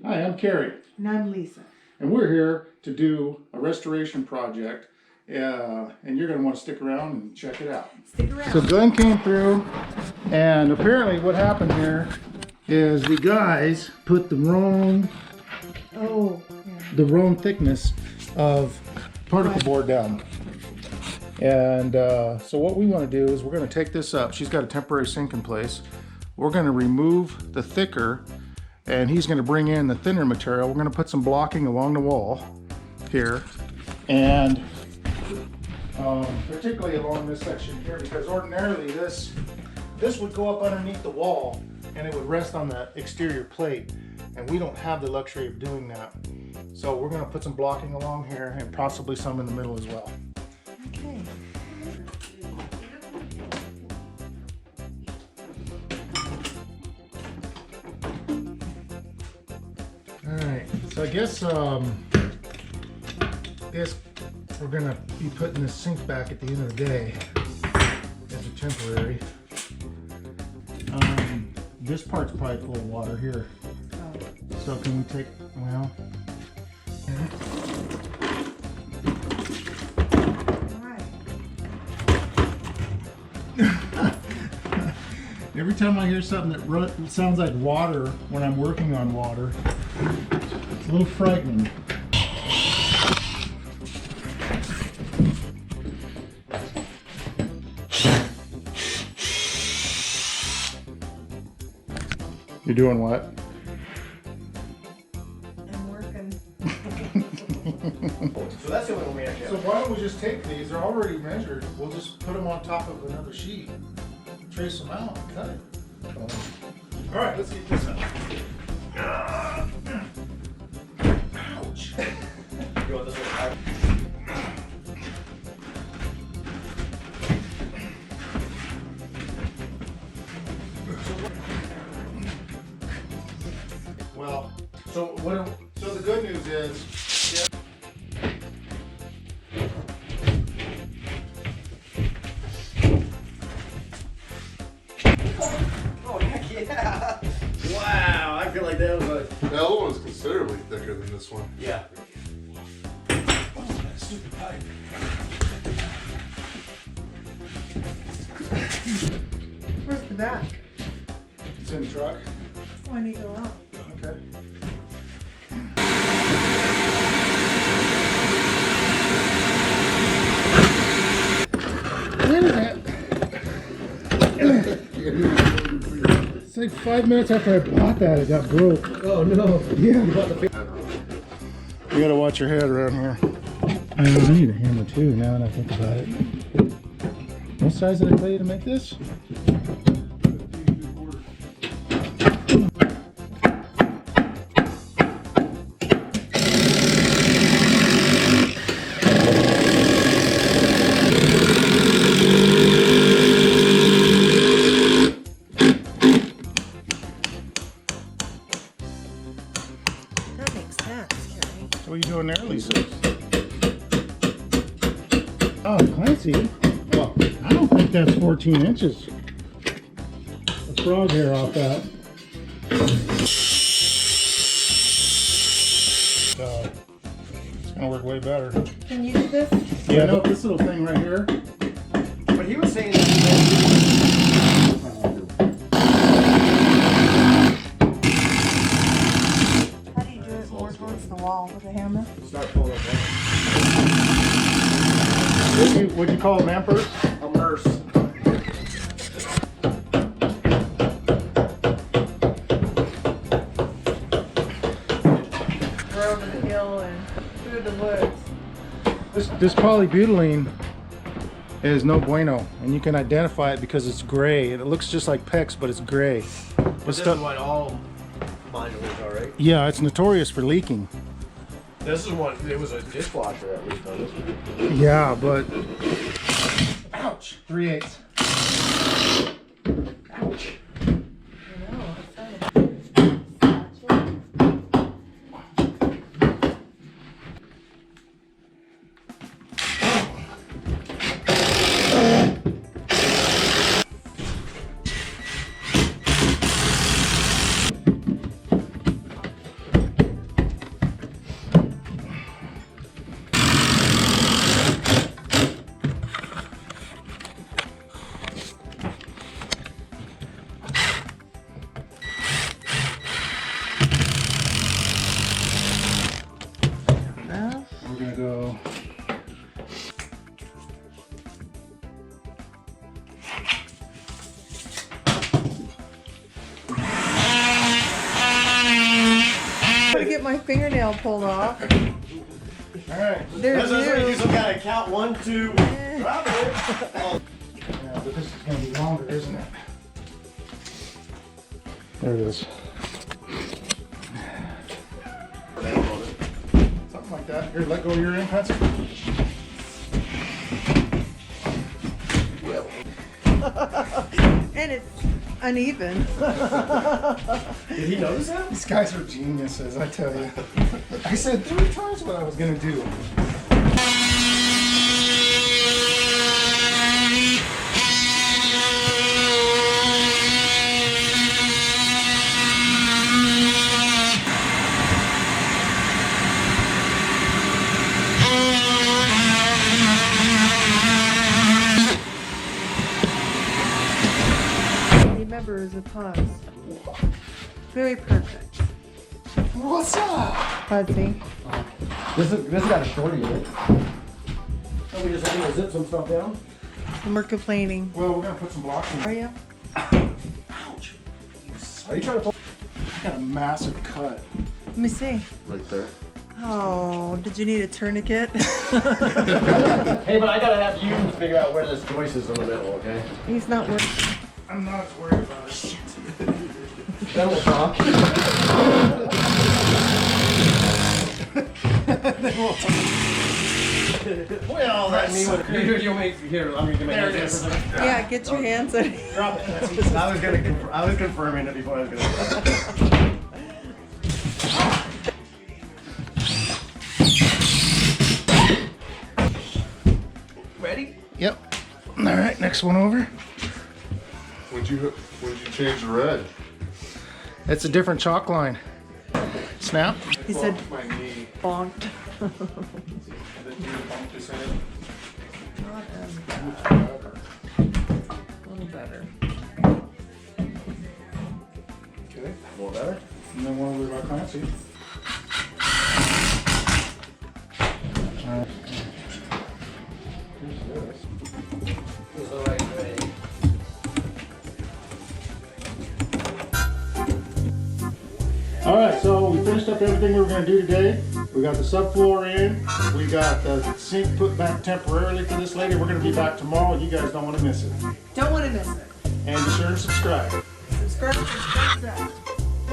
Hi, I'm Carrie. And I'm Lisa. And we're here to do a restoration project. And you're going to want to stick around and check it out. Stick around. So Glenn came through, and apparently what happened here is the guys put the wrong thickness of particle board down. And so what we want to do is we're going to take this up. She's got a temporary sink in place. We're going to remove the thicker, and he's going to bring in the thinner material. We're going to put some blocking along the wall here, and particularly along this section here, because ordinarily this would go up underneath the wall and it would rest on the exterior plate, and we don't have the luxury of doing that. So we're going to put some blocking along here and possibly some in the middle as well. Okay. Alright, so I guess we're gonna be putting this sink back at the end of the day as a temporary. This part's probably full of water here. So can we take, well, every time I hear something that sounds like water when I'm working on water, it's a little frightening. You're doing what? I'm working. So that's the only one we actually So have. why don't we just take these? They're already measured. We'll just put them on top of another sheet, trace them out, and cut it. All right, let's get this out. Ouch. You want this one? Well, so the good news is, Oh, heck yeah. Wow, I feel like that was a... The other one is considerably thicker than this one. Yeah. oh, that stupid pipe. Where's the back? It's in the truck. Oh, I need to go out. Okay. It's like 5 minutes after I bought that, it got broke. Oh, no. Yeah. You bought the... You gotta watch your head around here. I need a hammer too, now that I think about it. What size did I tell you to make this? That makes sense, Carrie. What are you doing there, Lisa? Oh, Clancy. Well, I don't think that's 14 inches. A frog hair off that. It's gonna work way better. Can you do this? Yeah, no, this little thing right here. But he was saying that How do you do it more towards the wall with a hammer? start pulling up What'd you call it, Mampers? a merce. We're over the hill and through the woods. This polybutylene is no bueno, and you can identify it because it's gray. It looks just like PEX, but it's gray. But this is what all modulars are, right? Yeah, it's notorious for leaking. This is one, it was a dishwasher at least on this one. Yeah, but ouch, 3/8. Ouch. I know, it's kind of my fingernail pulled off. All right. There's This is where you you. just gotta count 1, 2, drop it. Oh. Yeah, but this is going to be longer, isn't it? There it is. Something like that. Here, let go of your end pencil. And it's uneven. Did he notice that? These guys are geniuses, I tell you. I said 3 times what I was going to do. Remember, it's a pause. Very perfect. What's up? Fuzzy. This has got a shorty in it. So we just have to zip some stuff down. And we're complaining. Well, we're going to put some blocks in. Are you? Ouch. Are you trying to pull? I got a massive cut. Let me see. Right there. Oh, did you need a tourniquet? Hey, but I gotta have you figure out where this joist is in the middle, okay? He's not working. I'm not as worried about it. Then we'll talk. Well, that's me with you'll make here. I'm gonna There it is. Yeah, get your hands on it. Drop it. I was confirming it before I was gonna. Ready? Yep. All right, next one over. When'd you change the red? It's a different chalk line. Snap. He said My knee. bonked. A little better. Okay. More better. And then one over by Clancy. Is the right way. All right, so we finished up everything we were going to do today. We got the subfloor in. We got the sink put back temporarily for this lady. We're going to be back tomorrow. You guys don't want to miss it. Don't want to miss it. And be sure to subscribe. Subscribe.